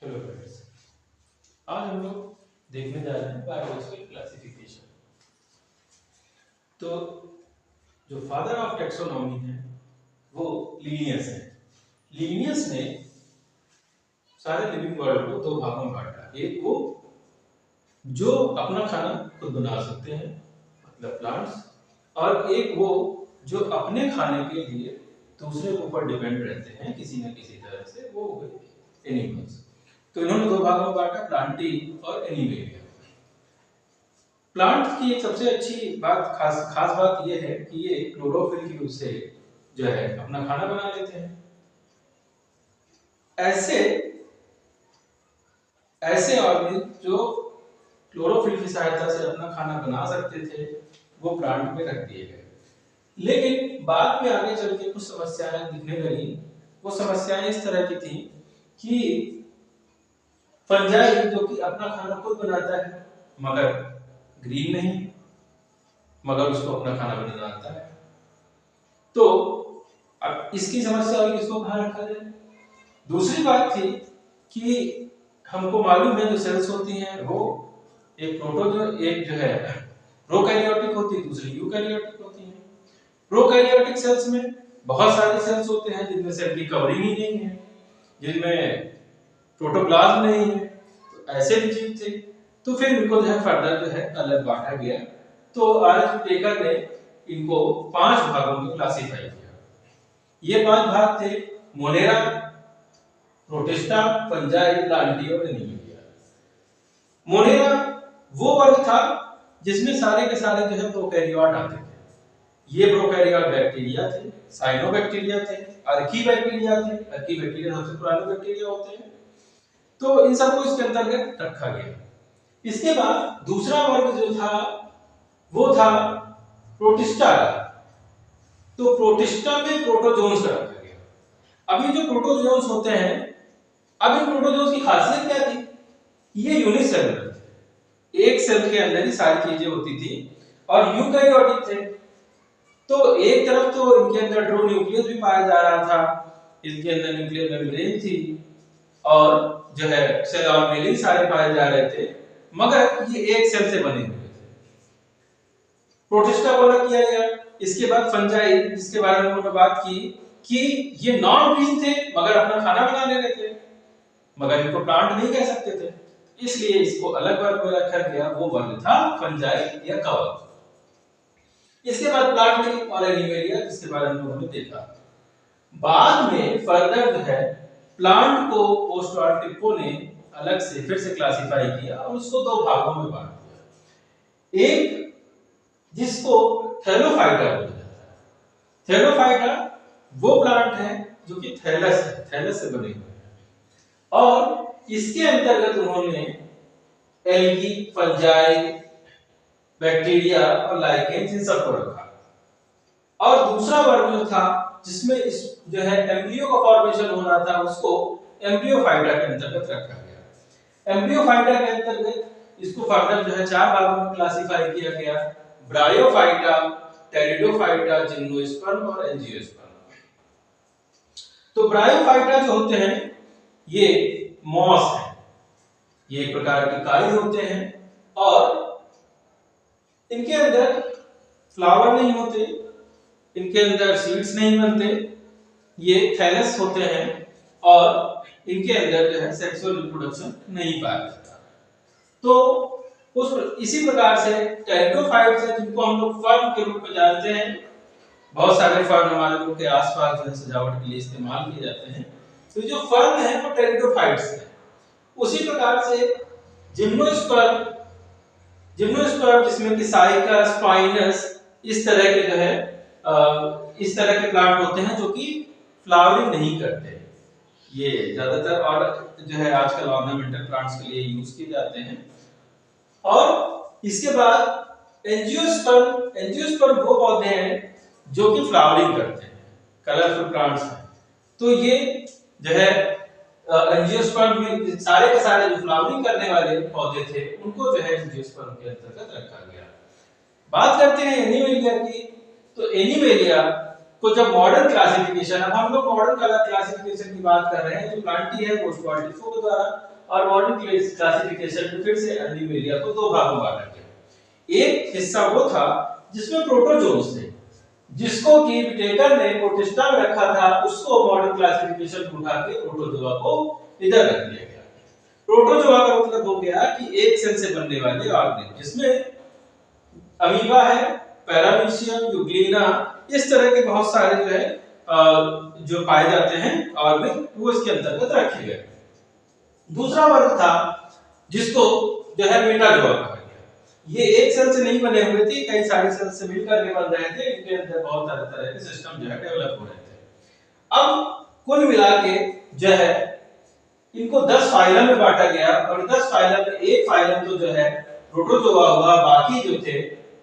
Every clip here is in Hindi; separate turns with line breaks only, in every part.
हेलो फ्रेंड्स, आज हम लोग देखने जा रहे हैं बायोलॉजिकल क्लासिफिकेशन। तो जो फादर ऑफ टेक्सोनॉमी है वो लिनियस है। लिनियस ने सारे लिविंग वर्ल्ड को दो भागों में बांटा। एक वो जो अपना खाना खुद बना सकते हैं, मतलब प्लांट्स, और एक वो जो अपने खाने के लिए दूसरे के ऊपर डिपेंड रहते हैं किसी न किसी तरह से, वो हो गए एनिमल्स। तो इन्होंने दो भागों में बांटा, प्लांटी और एनिमेलिया। प्लांट की एक सबसे अच्छी बात, खास बात यह है कि ये क्लोरोफिल की यूज से जो है अपना खाना बना लेते हैं। ऐसे ऐसे ऑर्गेनिज जो क्लोरोफिल की सहायता से अपना खाना बना सकते थे वो प्लांट में रख दिए गए। लेकिन बाद में आगे चल के कुछ समस्याएं दिखने लगी। वो समस्याएं इस तरह की थी कि फंजाई जो कि अपना खाना खुद बनाता है मगर ग्रीन नहीं, मगर उसको अपना खाना बनाना आता है, तो अब इसकी समस्या हुई, किसको बाहर रखा जाए। दूसरी बात थी कि हमको मालूम है जो सेल्स होती हैं वो एक एक जो है प्रोकैरियोटिक होती है, दूसरी यूकैरियोटिक होती है। प्रोकैरियोटिक सेल्स में बहुत सारे सेल्स होते हैं जिनमें सेल की कवरिंग ही नहीं है, जिनमें प्रोटोप्लाज्म नहीं है, तो ऐसे भी जीव थे। तो फिर इनको जो है फर्दर जो है अलग बांटा गया। तो आर टेकर ने इनको 5 भागों में क्लासिफाई किया। ये 5 भाग थे: मोनेरा, प्रोटिस्टा, फंजाई, प्लांटी और एनिमेलिया। मोनेरा वो वर्ग था जिसमें सारे के सारे जो है प्रोकैरियोट आते थे। ये प्रोकैरियोट बैक्टीरिया थे, साइनोबैक्टीरिया थे, आर्कीबैक्टीरिया थे। आर्कीबैक्टीरिया सबसे पुराने बैक्टीरिया होते हैं। तो इन सबको इसके अंतर्गत रखा गया। इसके बाद दूसरा वर्ग जो था वो था प्रोटिस्टा का। तो प्रोटिस्टा में प्रोटोजोन्स का रखा गया। अब ये जो प्रोटोजोन्स होते हैं, अब इन प्रोटोजोन्स की खासियत क्या थी? ये यूनिसेलुलर थे, एक सेल के अंदर ही सारी चीजें होती थी और यूकैरियोटिक थे। तो एक तरफ तो इनके अंदर ट्रू न्यूक्लियस भी पाया जा रहा था, इनके अंदर न्यूक्लियर मेम्ब्रेन थी और जो है सेल ऑर्गेनेल सारे पाए जा रहे थे, मगर ये एक सेल से बने हुए थे। प्रोटिस्टा को अलग किया गया। इसके बाद फंजाई, जिसके बारे में हमने बात की कि ये नॉन ग्रीन थे मगर अपना खाना बना ले रहे थे, मगर इनको प्लांट नहीं कह सकते थे, इसलिए इसको अलग वर्ग में रखा गया। वो वर्ग था फंजाई या कवक। इसके बाद प्लांटी और एनिमेलिया, जिसके बारे में हमने देखा। बाद में फर्दर जो है प्लांट को पोस्टॉर्टिको ने अलग से फिर से क्लासिफाई किया और उसको दो भागों में बांट दिया। एक जिसको थैलोफाइटा बोला जाता है। थैलोफाइटा वो प्लांट है जो कि थैलस है, थैलस से बने हुए हैं, और इसके अंतर्गत उन्होंने एल्गी, फंजाई, बैक्टीरिया और लाइकेन्स इन सबको रखा। और दूसरा वर्ग जो था जिसमें इस जो है एम्ब्रियो का फॉर्मेशन हो रहा था, उसको एम्ब्रियोफाइटा के अंतर्गत रखा गया। एम्ब्रियोफाइटा के अंतर्गत इसको फर्दर जो है 4 भागों में क्लासिफाई किया गया: ब्रायोफाइटा, टेरिडोफाइटा, जिम्नोस्पर्म और एंजियोस्पर्म। तो ब्रायोफाइटा जो होते हैं ये मॉस है, ये एक प्रकार के काई होते हैं और इनके अंदर फ्लावर नहीं होते, इनके अंदर सीड्स नहीं बनते, ये थैलस होते हैं और इनके अंदर जो है सेक्सुअल रिप्रोडक्शन नहीं पाया जाता। तो इसी प्रकार से टेरिडोफाइट्स है, जिनको हम लोग फर्न के रूप में जानते हैं। बहुत सारे फर्न हमारे लोग के आसपास जो है सजावट के लिए इस्तेमाल किए जाते हैं। तो जो फर्न है वो टेरिडोफाइट्स है। उसी प्रकार से जिम्नोस्पर्म, जिम्नोस्पर्म जिसमें कि साइका, स्पाइनस, इस तरह के जो है इस तरह के प्लांट होते हैं जो कि फ्लावरिंग नहीं करते। ये ज्यादातर और जो है आजकल ऑर्नामेंटल प्लांट्स के लिए यूज किए जाते हैं। और इसके बाद एंजियोस्पर्म, एंजियोस्पर्म वो पौधे हैं जो कि फ्लावरिंग करते हैं, कलरफुल प्लांट्स हैं। तो ये जो है एंजियोस्पर्म में सारे के सारे जो फ्लावरिंग करने वाले पौधे थे उनको जो है एंजियोस्पर्म के अंतर्गत रखा गया। बात करते हैं एनिमेलिया की। तो एनिमेलिया को जब मॉडर्न क्लासिफिकेशन, अब हम लोग मॉडर्न कलर क्लासिफिकेशन की बात कर रहे हैं, जो प्लांटी है वो स्कॉटिफो के द्वारा और मॉडर्न क्लासिफिकेशन में फिर से एनिमेलिया को दो भागों में बांटा गया। एक हिस्सा वो था जिसमें प्रोटोजोन्स थे, जिसको कि विटेकर ने प्रोटिस्टा में रखा था, उसको मॉडर्न क्लासिफिकेशन में उठा के प्रोटोजोआ को इधर रख दिया गया। प्रोटोजोआ का मतलब हो गया कि एक सेल से बनने वाले ऑर्गेनिज्म, जिसमें अमीबा है, पैरामीशियम, यूग्लिना, इस तरह के बहुत सारे जो है जो पाए जाते हैं ऑर्गेनिज्म, वो इसके अंतर्गत रखे गए। दूसरा वर्ग था जिसको जो है मेटाजोआ कहा गया। ये एक सेल से नहीं बने हुए थे, कई सारे सेल से मिलकर के बन रहे थे, इनके अंदर बहुत तरह तरह के सिस्टम जो है डेवलप हो रहे थे। अब कुल मिला के जो है इनको 10 फाइलम में बांटा गया, और 10 फाइलम में एक फाइलम तो जो है प्रोटोजोआ हुआ, बाकी जो थे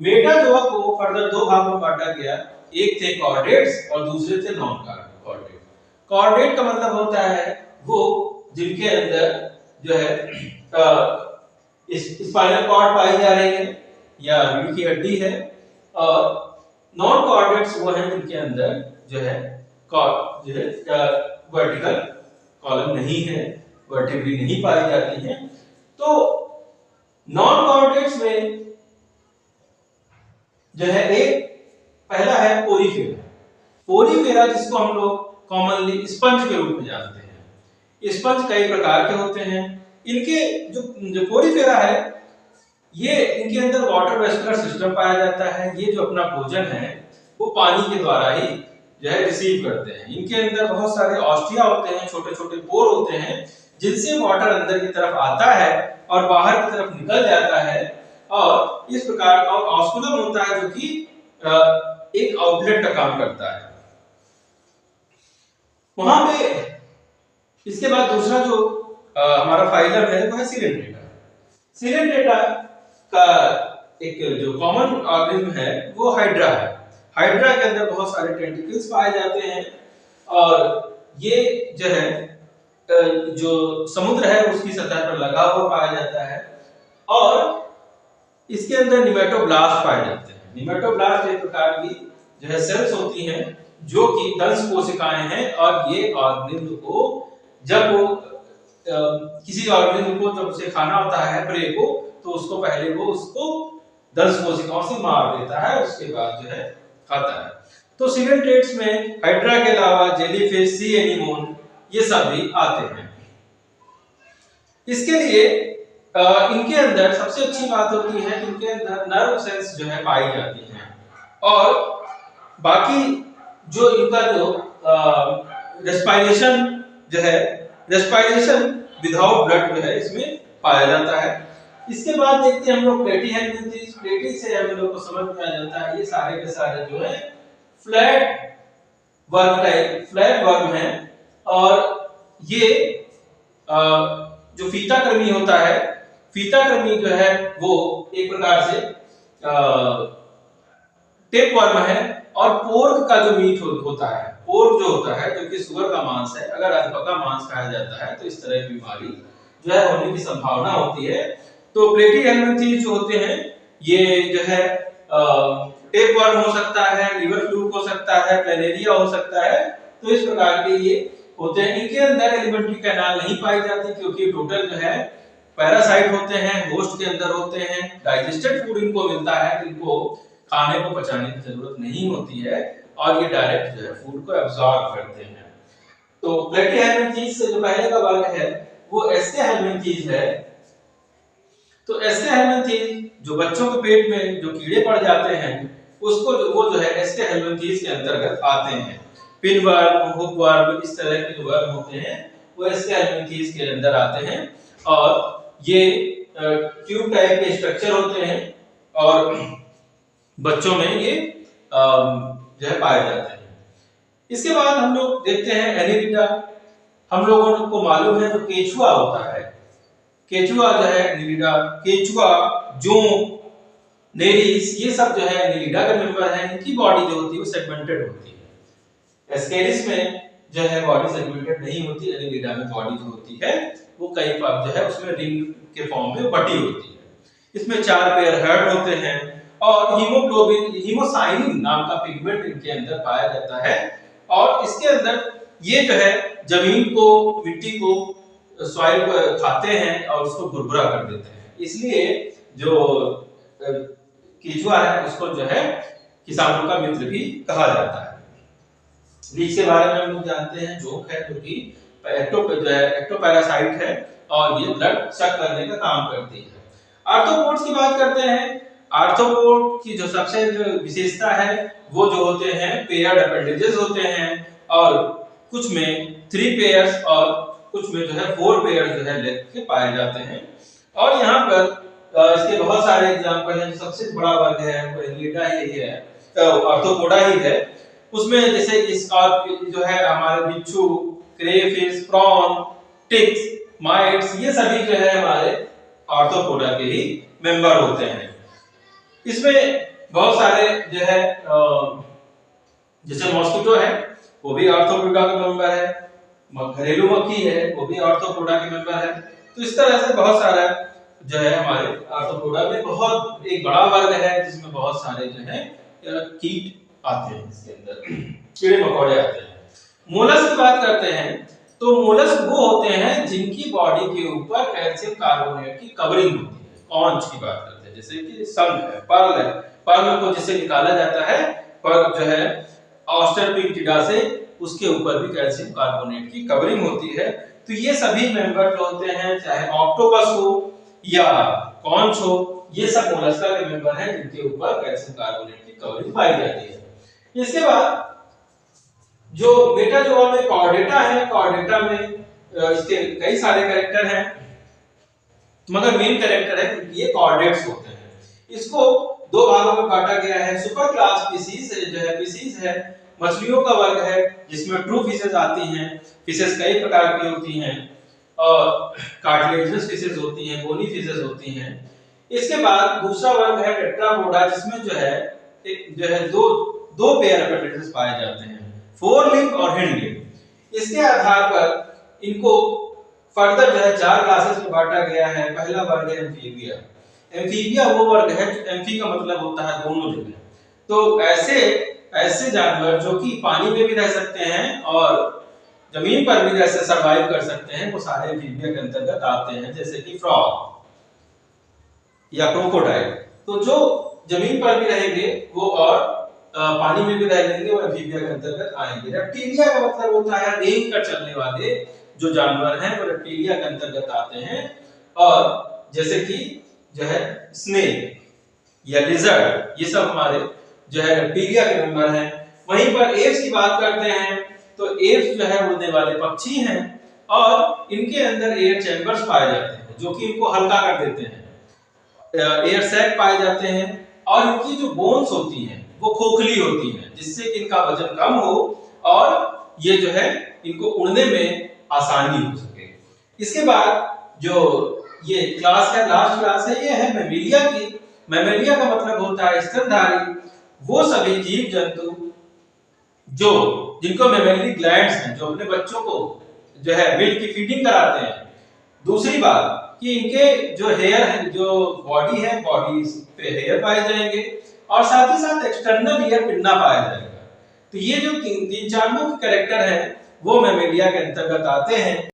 मेटाजोआ को फर्दर दो भागों में बांटा गया। एक थे कॉर्डेट्स और दूसरे थे नॉन कॉर्डेट। कॉर्डेट का मतलब होता है वो जिनके अंदर जो है स्पाइनल कॉर्ड पाई जा रही है या रीढ़ की हड्डी है, और नॉन कॉर्डेट्स वो हैं जिनके अंदर जो है वर्टिकल कॉलम नहीं है, वर्टिब्री नहीं पाई जाती है। तो नॉन कॉर्डेट्स में जो है एक पहला है पोरीफेरा। पोरीफेरा जिसको हम लोग कॉमनली स्पंज के रूप में जानते हैं। स्पंज कई प्रकार के होते हैं। इनके जो पोरीफेरा है, ये इनके अंदर वाटर वेस्कुलर सिस्टम पाया जाता है। ये जो अपना भोजन है वो पानी के द्वारा ही जो है रिसीव करते हैं। इनके अंदर बहुत सारे ऑस्टिया होते हैं, छोटे छोटे पोर होते हैं, जिनसे वाटर अंदर की तरफ आता है और बाहर की तरफ निकल जाता है, और इस प्रकार का ऑस्कुलम होता है जो कि एक आउटलेट का काम करता है वहां पे। इसके बाद दूसरा जो हमारा फाइलम है वो है सिलेंड्रेटा। सिलेंड्रेटा का एक जो कॉमन ऑर्गेनिज्म है वो हाइड्रा है। हाइड्रा के अंदर बहुत सारे टेंटिकल्स पाए जाते हैं, और ये जो है जो समुद्र है उसकी सतह पर लगा हुआ पाया जाता है, और इसके अंदर निमेटोब्लास्ट पाए जाते हैं। निमेटोब्लास्ट एक प्रकार की जो है सेल्स होती हैं जो कि दंश कोशिकाएं हैं, और ये ऑर्गेनिज्म को जब वो किसी ऑर्गेनिज्म को जब उसे खाना होता है प्रे को, तो उसको पहले वो उसको दंश कोशिकाओं से मार देता है, उसके बाद जो है खाता है। तो सिलेंट्रेट्स में हाइड्रा के अलावा जेलीफिश, सी एनीमोन ये सब भी आते हैं। इसके लिए इनके अंदर सबसे अच्छी बात होती है कि इनके अंदर नर्व सेल्स जो है पाई जाती हैं, और बाकी जो इनका जो रेस्पिरेशन जो है, रेस्पिरेशन विदाउट ब्लड जो है इसमें पाया जाता है। इसके बाद देखते हैं हम लोग प्लेटीहेल्मिन्थेस। प्लेटी से हम लोग को समझ में आ जाता है ये सारे के सारे जो है फ्लैट वर्म है, और ये जो फीताकृमि होता है, फीताकृमि जो है वो एक प्रकार से टेप वर्म है, और पोर्क का जो मीट होता है, पोर्क जो होता है जो कि सुअर का मांस है, अगर अधपका मांस खाया जाता है तो इस तरह की बीमारी जो है होने की संभावना होती है। तो प्लेटीहेल्मिन्थेस जो होते हैं ये जो है टेप वर्म हो सकता है, लिवर फ्लूक हो सकता है, प्लेनेरिया हो सकता है, तो इस प्रकार के ये होते हैं। इनके अंदर एलिमेंट्री कैनाल नहीं पाई जाती, क्योंकि टोटल जो है पैरासाइट होते हैं, होस्ट के अंदर होते हैं, डाइजेस्टेड फूड इनको मिलता है, इनको खाने को पचाने की जरूरत नहीं होती है, और ये डायरेक्ट जो है फूड को एब्जॉर्ब करते हैं। तो प्लेटीहेल्मिन्थेस से जो पहले का वर्ग है वो एस्केहेल्मिन्थेस है। तो एस्केहेल्मिन्थेस जो बच्चों के पेट में जो कीड़े पड़ जाते हैं उसको वो जो है एस्केहेल्मिन्थेस के अंतर्गत आते हैं। पिनवर्म, हुकवर्म, इस तरह के जो वर्म होते हैं वो एस्केहेल्मिन्थेस के अंदर आते हैं, और ये ट्यूब टाइप के स्ट्रक्चर होते हैं, और बच्चों में ये जो है पाए जाते हैं। इसके बाद हम लोग देखते हैं एनिलिडा। हम लोगों को मालूम है जो केचुआ होता है, केचुआ जो है एनिलिडा, केचुआ, जोंक, नेरिस, ये सब जो है एनिलिडा के मेंबर हैं। इनकी बॉडी जो होती है वो सेगमेंटेड होती है। एस्केरिस में जो है बॉडी सेगमेंटेड नहीं होती, एनिलिडा में बॉडी जो होती है वो कई पार्ट जो है उसमें रिंग के फॉर्म में बटी होती है। इसमें 4 पेयर हेड होते हैं, और हीमोग्लोबिन, हीमोसाइनिन नाम का पिगमेंट इनके अंदर पाया जाता है, और इसके अंदर ये जो है जमीन को, मिट्टी को सॉइल को खाते हैं और उसको भुरभुरा कर देते हैं। इसलिए जो केचुआ है उसको जो है किसानों का मित्र भी कहा जाता है। लीच के बारे में हम लोग जानते हैं, जोंक है जो कि एक्टोपैरासाइट है और ये ब्लड सक करने का काम करती है। आर्थ्रोपोड्स की बात करते हैं। आर्थ्रोपोड की जो सबसे विशेषता है वो जो होते हैं पेयर्ड अपेंडेजेस होते हैं और कुछ में 3 पेयर्स और कुछ में जो है 4 पेयर्स जो है लेग के पाए जाते हैं। और यहाँ पर इसके बहुत सारे एग्जांपल हैं। सबसे बड़ा वर्ग है वो एंगीडा ही है, आर्थ्रोपोडा ही है। उसमें जैसे इस जो है हमारे बिच्छू, क्रेफिश, प्रॉन, टिक्स, माइट्स, ये सभी जो है हमारे आर्थ्रोपोडा के ही मेंबर होते हैं। इसमें बहुत सारे जो है जैसे मॉस्किटो है वो भी आर्थ्रोपोडा का मेंबर है, घरेलू मक्खी है वो भी आर्थ्रोपोडा के मेंबर है। तो इस तरह से बहुत सारा जो है हमारे आर्थ्रोपोडा में बहुत एक बड़ा वर्ग है जिसमें बहुत सारे जो है कीट आते हैं, इसके अंदर कीड़े मकोड़े आते हैं। मोलस्क की बात करते हैं तो मोलस्क वो होते हैं जिनकी बॉडी के ऊपर कैल्शियम कार्बोनेट की कवरिंग होती है। कॉन्च की बात करते हैं, जैसे कि शंख है, पर्ल है, पर्ल को जिसे निकाला जाता है पर जो है ऑस्टरपिक्टिडा से उसके ऊपर भी कैल्शियम कार्बोनेट की कवरिंग होती है। तो ये सभी मेंबर जो होते हैं चाहे ऑक्टोपस हो या कॉन्च हो, ये सब मोलस्का के मेंबर हैं जिनके ऊपर कैल्शियम कार्बोनेट की कवरिंग पाई जाती है। इसके बाद जो मेटाजोआ में कॉर्डेटा है, कॉर्डेटा में इसके कई सारे कैरेक्टर हैं मगर मेन कैरेक्टर है ये कॉर्डेट्स होते हैं। इसको 2 भागों में बांटा गया है। सुपर क्लास स्पीशीज जो है फिशिज है, मछलियों का वर्ग है जिसमें ट्रू फिशेस आती हैं। फिशेस कई प्रकार की होती हैं और कार्टिलेजिनस फिशेस होती हैं, बोनी फिशेस होती हैं। इसके बाद दूसरा वर्ग है टेट्रापोडा जिसमें जो है दो पेयर अपेंडेजेस पाए जाते हैं, फोर लिंब और हिंड लिंब। इसके आधार पर इनको फर्दर जो है 4 क्लासेस में बांटा गया है। पहला वर्ग है एम्फीबिया। एम्फीबिया वो वर्ग है, एम्फी का मतलब होता है दोनों जगह। तो ऐसे जानवर जो कि पानी में भी रह सकते हैं और जमीन पर भी जैसे सरवाइव कर सकते हैं वो सारे एम्फीबिया के अंतर्गत आते हैं, जैसे कि फ्रॉग या क्रोकोडाइल। तो जो जमीन पर भी रहेंगे वो और पानी में भी रह लेंगे वो एम्फीबिया के अंतर्गत आएंगे। रेप्टिलिया का मतलब होता है रेंग कर चलने वाले जो जानवर हैं वो रेप्टिलिया के अंतर्गत आते हैं। और जैसे कि जो है स्नेक या लिजर्ड, ये सब हमारे जो है रेप्टिलिया के मेंबर हैं। वहीं पर एप्स की बात करते हैं तो एप्स जो है उड़ने वाले पक्षी हैं और इनके अंदर एयर चैम्बर्स पाए जाते हैं जो कि इनको हल्का कर देते हैं। एयर सैक पाए जाते हैं और इनकी जो बोन्स होती हैं वो खोखली होती हैं जिससे कि इनका वजन कम हो और ये जो है इनको उड़ने में आसानी हो सके। इसके बाद जो ये क्लास है, लास्ट क्लास है, ये है मैमेलिया की। मैमेलिया का मतलब होता है स्तनधारी। वो सभी जीव जंतु जिनको मैमेलिक ग्लैंड्स हैं, जो अपने बच्चों को जो है मिल्क की फीडिंग कराते हैं। दूसरी बात कि इनके जो हेयर है, जो बॉडी है, बॉडी पे हेयर पाए जाएंगे और साथ ही साथ एक्सटर्नल ईयर पिन्ना पाया जाएगा। तो ये जो तीन चार मुख्य कैरेक्टर हैं वो मैमेलिया के अंतर्गत आते हैं।